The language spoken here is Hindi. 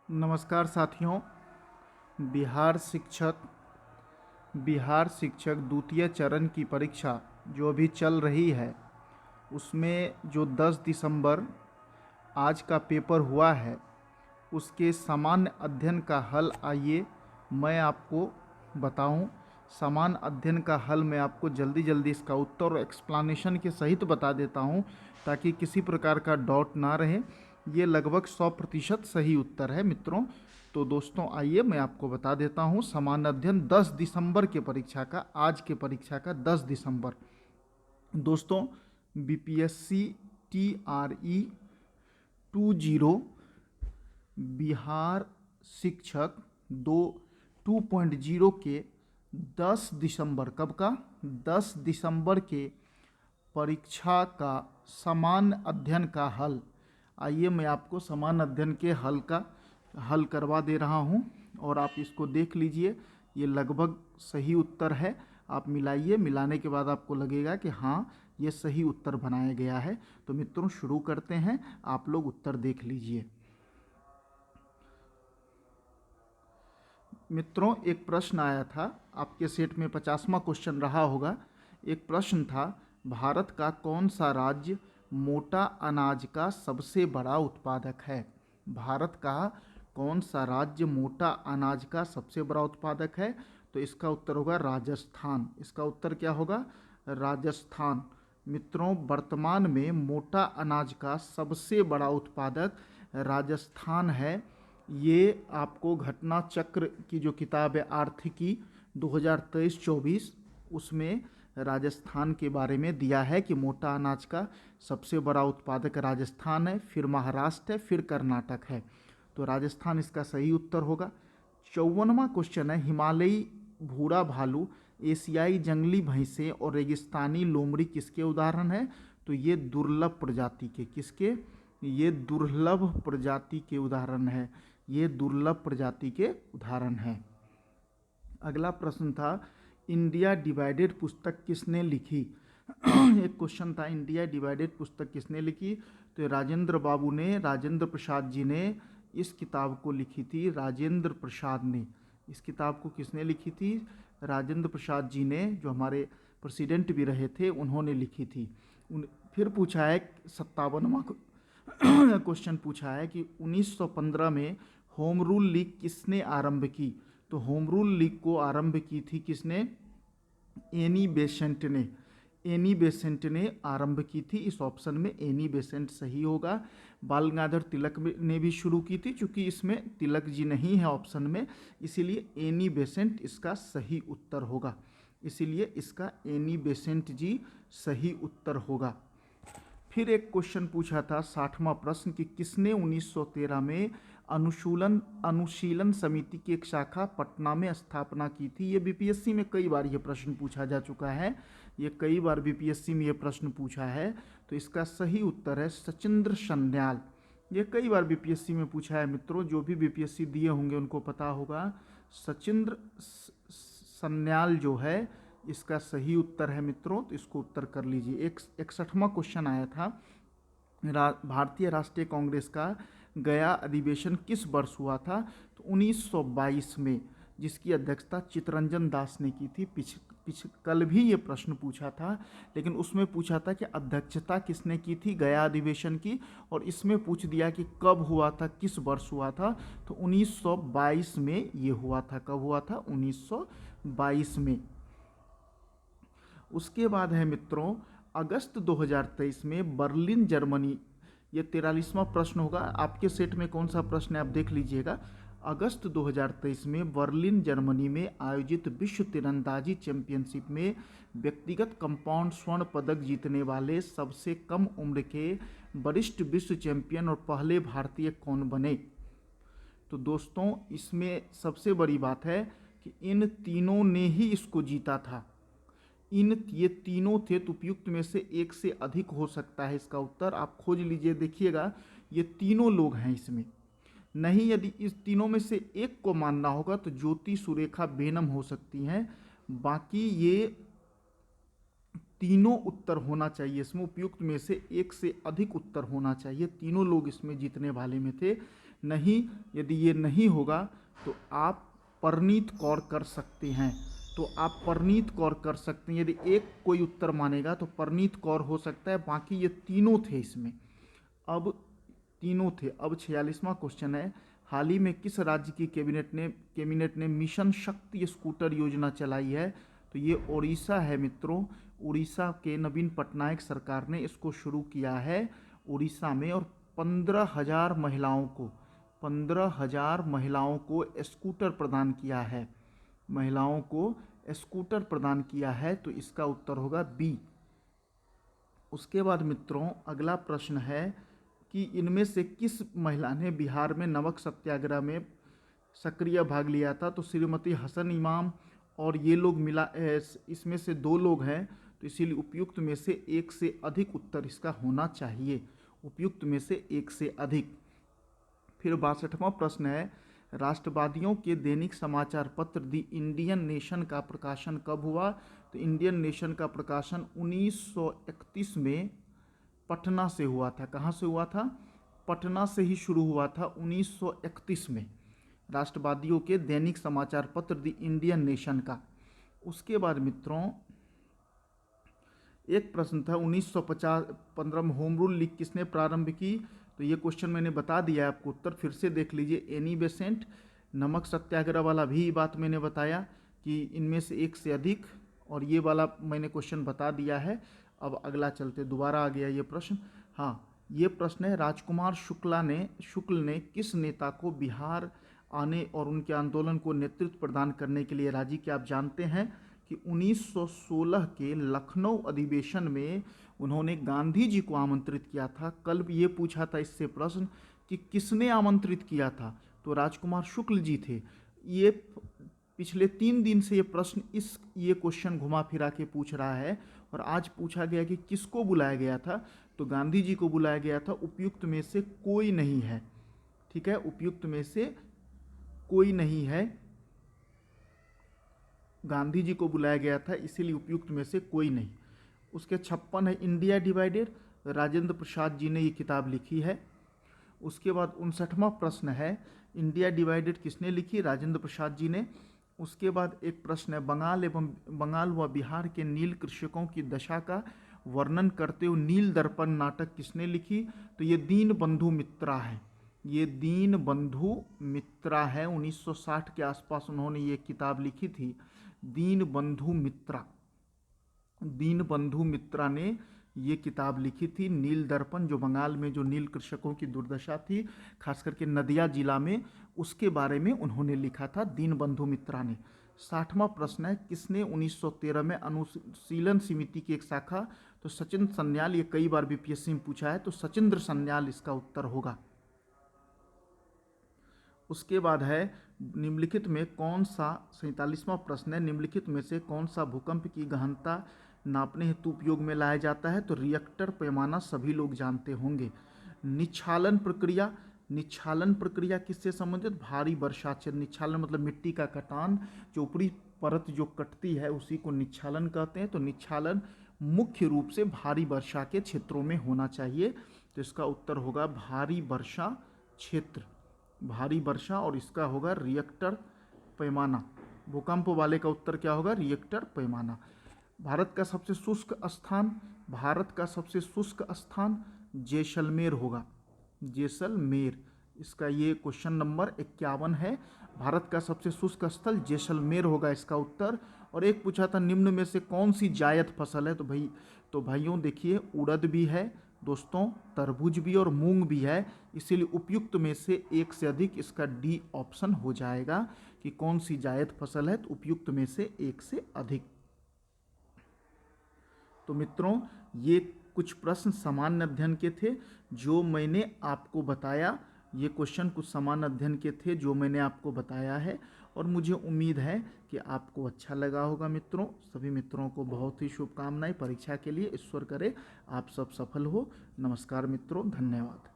नमस्कार साथियों। बिहार शिक्षक बिहार शिक्षक द्वितीय चरण की परीक्षा जो अभी चल रही है, उसमें जो 10 दिसंबर आज का पेपर हुआ है, उसके सामान्य अध्ययन का हल आइए मैं आपको बताऊं। सामान्य अध्ययन का हल मैं आपको जल्दी जल्दी इसका उत्तर और एक्सप्लेनेशन के सहित बता देता हूं, ताकि किसी प्रकार का डाउट ना रहे। ये लगभग 100% सही उत्तर है मित्रों। तो दोस्तों आइए मैं आपको बता देता हूं सामान्य अध्ययन 10 दिसंबर के परीक्षा का, आज के परीक्षा का 10 दिसंबर। दोस्तों, बीपीएससी TRE 20 बिहार शिक्षक 2.0 के 10 दिसंबर, कब का 10 दिसंबर के परीक्षा का सामान्य अध्ययन का हल। आइए मैं आपको सामान्य अध्ययन के हल का हल करवा दे रहा हूं और आप इसको देख लीजिए। ये लगभग सही उत्तर है। आप मिलाइए, मिलाने के बाद आपको लगेगा कि हाँ ये सही उत्तर बनाया गया है। तो मित्रों शुरू करते हैं, आप लोग उत्तर देख लीजिए। मित्रों एक प्रश्न आया था आपके सेट में, 50वां क्वेश्चन रहा होगा। एक प्रश्न था, भारत का कौन सा राज्य मोटा अनाज का सबसे बड़ा उत्पादक है। भारत का कौन सा राज्य मोटा अनाज का सबसे बड़ा उत्पादक है। तो इसका उत्तर होगा राजस्थान। इसका उत्तर क्या होगा? राजस्थान। मित्रों वर्तमान में मोटा अनाज का सबसे बड़ा उत्पादक राजस्थान है। ये आपको घटना चक्र की जो किताब है आर्थिकी 2023-24, उसमें राजस्थान के बारे में दिया है कि मोटा अनाज का सबसे बड़ा उत्पादक राजस्थान है, फिर महाराष्ट्र है, फिर कर्नाटक है। तो राजस्थान इसका सही उत्तर होगा। 54वां क्वेश्चन है, हिमालयी भूरा भालू, एशियाई जंगली भैंसे और रेगिस्तानी लोमड़ी किसके उदाहरण है। तो ये दुर्लभ प्रजाति के, किसके? ये दुर्लभ प्रजाति के उदाहरण है। ये दुर्लभ प्रजाति के उदाहरण है। अगला प्रश्न था, इंडिया डिवाइडेड पुस्तक किसने लिखी। एक क्वेश्चन था, इंडिया डिवाइडेड पुस्तक किसने लिखी। तो राजेंद्र बाबू ने, राजेंद्र प्रसाद जी ने इस किताब को लिखी थी। राजेंद्र प्रसाद ने इस किताब को किसने लिखी थी? राजेंद्र प्रसाद जी ने, जो हमारे प्रेसिडेंट भी रहे थे, उन्होंने लिखी थी। फिर पूछा है 57वां क्वेश्चन पूछा है कि 1915 में होम रूल लीग किसने आरंभ की। तो होम रूल लीग को आरंभ की थी किसने? एनी बेसेंट ने। एनी बेसेंट ने आरंभ की थी। इस ऑप्शन में एनी बेसेंट सही होगा। बाल गंगाधर तिलक ने भी शुरू की थी, चूंकि इसमें तिलक जी नहीं है ऑप्शन में, इसीलिए एनी बेसेंट इसका सही उत्तर होगा। इसीलिए इसका एनी बेसेंट जी सही उत्तर होगा। फिर एक क्वेश्चन पूछा था 60वां प्रश्न कि किसने 1913 में अनुशीलन समिति की एक शाखा पटना में स्थापना की थी। ये बीपीएससी में कई बार ये प्रश्न पूछा जा चुका है। ये कई बार बीपीएससी में ये प्रश्न पूछा है। तो इसका सही उत्तर है सचिंद्र सन्याल। ये कई बार बीपीएससी में पूछा है मित्रों, जो भी बीपीएससी दिए होंगे उनको पता होगा। सचिंद्र सन्याल जो है इसका सही उत्तर है मित्रों। तो इसको उत्तर कर लीजिए। 61वां क्वेश्चन आया था, भारतीय राष्ट्रीय कांग्रेस का गया अधिवेशन किस वर्ष हुआ था। तो 1922 में, जिसकी अध्यक्षता चित्तरंजन दास ने की थी। कल भी ये प्रश्न पूछा था, लेकिन उसमें पूछा था कि अध्यक्षता किसने की थी गया अधिवेशन की, और इसमें पूछ दिया कि कब हुआ था, किस वर्ष हुआ था। तो 1922 में ये हुआ था। कब हुआ था? 1922 में। उसके बाद है मित्रों, अगस्त 2023 में बर्लिन जर्मनी, ये 43वां प्रश्न होगा। आपके सेट में कौन सा प्रश्न है आप देख लीजिएगा। अगस्त 2023 में बर्लिन जर्मनी में आयोजित विश्व तीरंदाजी चैंपियनशिप में व्यक्तिगत कंपाउंड स्वर्ण पदक जीतने वाले सबसे कम उम्र के वरिष्ठ विश्व चैंपियन और पहले भारतीय कौन बने। तो दोस्तों इसमें सबसे बड़ी बात है कि इन तीनों ने ही इसको जीता था। ये तीनों थे, तो उपयुक्त में से एक से अधिक हो सकता है इसका उत्तर। आप खोज लीजिए, देखिएगा ये तीनों लोग हैं इसमें। नहीं, यदि इस तीनों में से एक को मानना होगा तो ज्योति सुरेखा बेनम हो सकती हैं। बाकी ये तीनों उत्तर होना चाहिए इसमें, उपयुक्त में से एक से अधिक उत्तर होना चाहिए। तीनों लोग इसमें जीतने वाले में थे। नहीं, यदि ये नहीं होगा तो आप परनीत कौर कर सकते हैं। तो आप परनीत कौर कर सकते हैं। यदि एक कोई उत्तर मानेगा तो परनीत कौर हो सकता है। बाकी ये तीनों थे इसमें, अब तीनों थे। अब 46वां क्वेश्चन है, हाल ही में किस राज्य की कैबिनेट ने मिशन शक्ति स्कूटर योजना चलाई है? तो ये उड़ीसा है मित्रों। उड़ीसा के नवीन पटनायक सरकार ने इसको शुरू किया है उड़ीसा में, और 15,000 महिलाओं को स्कूटर प्रदान किया है। महिलाओं को स्कूटर प्रदान किया है, तो इसका उत्तर होगा बी। उसके बाद मित्रों अगला प्रश्न है कि इनमें से किस महिला ने बिहार में नमक सत्याग्रह में सक्रिय भाग लिया था? तो श्रीमती हसन इमाम और ये लोग मिला, इसमें से 2 लोग हैं, तो इसीलिए उपयुक्त में से एक से अधिक उत्तर इसका होना चाहिए। उपयुक्त में से एक से अधिक। फिर 62वां प्रश्न है, राष्ट्रवादियों के दैनिक समाचार पत्र दी इंडियन नेशन का प्रकाशन कब हुआ? तो इंडियन नेशन का प्रकाशन 1931 में पटना से हुआ था। कहाँ से हुआ था? पटना से ही शुरू हुआ था 1931 में, राष्ट्रवादियों के दैनिक समाचार पत्र दी इंडियन नेशन का। उसके बाद मित्रों एक प्रश्न था, 1915 में होम रूल लीग किसने प्रारंभ की? तो ये क्वेश्चन मैंने बता दिया आपको, उत्तर फिर से देख लीजिए। Annie Besant. नमक सत्याग्रह वाला भी बात मैंने बताया कि इनमें से एक से अधिक, और ये वाला मैंने क्वेश्चन बता दिया है। अब अगला चलते, दोबारा आ गया ये प्रश्न। हाँ, ये प्रश्न है, राजकुमार शुक्ल ने किस नेता को बिहार आने और उनके आंदोलन को नेतृत्व प्रदान करने के लिए राजी किया? आप जानते हैं कि 1916 के लखनऊ अधिवेशन में उन्होंने गांधी जी को आमंत्रित किया था। कल ये पूछा था इससे प्रश्न कि किसने आमंत्रित किया था? तो राजकुमार शुक्ल जी थे। ये पिछले 3 दिन से ये क्वेश्चन घुमा फिरा के पूछ रहा है, और आज पूछा गया कि किसको बुलाया गया था? तो गांधी जी को बुलाया गया था। उपयुक्त में से कोई नहीं है। ठीक है, उपयुक्त में से कोई नहीं है। गांधी जी को बुलाया गया था, इसीलिए उपयुक्त में से कोई नहीं। उसके 56 है, इंडिया डिवाइडेड। राजेंद्र प्रसाद जी ने ये किताब लिखी है। उसके बाद 59वां प्रश्न है, इंडिया डिवाइडेड किसने लिखी? राजेंद्र प्रसाद जी ने। उसके बाद एक प्रश्न है, बंगाल व बिहार के नील कृषकों की दशा का वर्णन करते हुए नील दर्पण नाटक किसने लिखी? तो ये दीनबंधु मित्रा है। ये दीनबंधु मित्रा है। 1960 के आसपास उन्होंने ये किताब लिखी थी, दीनबंधु मित्रा ने ये किताब लिखी थी, नील दर्पण, जो बंगाल में जो नील कृषकों की दुर्दशा थी, खास करके नदिया जिला में, उसके बारे में उन्होंने लिखा था, दीनबंधु मित्रा ने। 60वां प्रश्न है, किसने 1913 में अनुशीलन समिति की एक शाखा? तो सचिंद्र सन्याल। ये कई बार बीपीएससी में पूछा है, तो सचिंद्र सन्याल इसका उत्तर होगा। उसके बाद है, निम्नलिखित में कौन सा, 47वां प्रश्न है, निम्नलिखित में से कौन सा भूकंप की गहनता नापने हेतु उपयोग में लाया जाता है? तो रिएक्टर पैमाना सभी लोग जानते होंगे। निच्छालन प्रक्रिया किससे संबंधित? भारी वर्षा से। निच्छालन मतलब मिट्टी का कटान, जो ऊपरी परत जो कटती है उसी को निच्छालन कहते हैं। तो निच्छालन मुख्य रूप से भारी वर्षा के क्षेत्रों में होना चाहिए। तो इसका उत्तर होगा भारी वर्षा क्षेत्र, भारी वर्षा, और इसका होगा रिएक्टर पैमाना। भूकंप वाले का उत्तर क्या होगा? रिएक्टर पैमाना। भारत का सबसे शुष्क स्थान जैसलमेर होगा, जैसलमेर। इसका ये क्वेश्चन नंबर 51 है। भारत का सबसे शुष्क स्थल जैसलमेर होगा इसका उत्तर। और एक पूछा था, निम्न में से कौन सी जायद फसल है? तो भाइयों देखिए, उड़द भी है दोस्तों, तरबूज भी और मूंग भी है। इसीलिए उपयुक्त में से एक से अधिक, इसका डी ऑप्शन हो जाएगा कि कौन सी जायद फसल है। तो उपयुक्त में से एक से अधिक। तो मित्रों ये कुछ प्रश्न सामान्य अध्ययन के थे जो मैंने आपको बताया। ये क्वेश्चन कुछ सामान्य अध्ययन के थे जो मैंने आपको बताया है, और मुझे उम्मीद है कि आपको अच्छा लगा होगा। मित्रों, सभी मित्रों को बहुत ही शुभकामनाएं परीक्षा के लिए। ईश्वर करे आप सब सफल हो। नमस्कार मित्रों, धन्यवाद।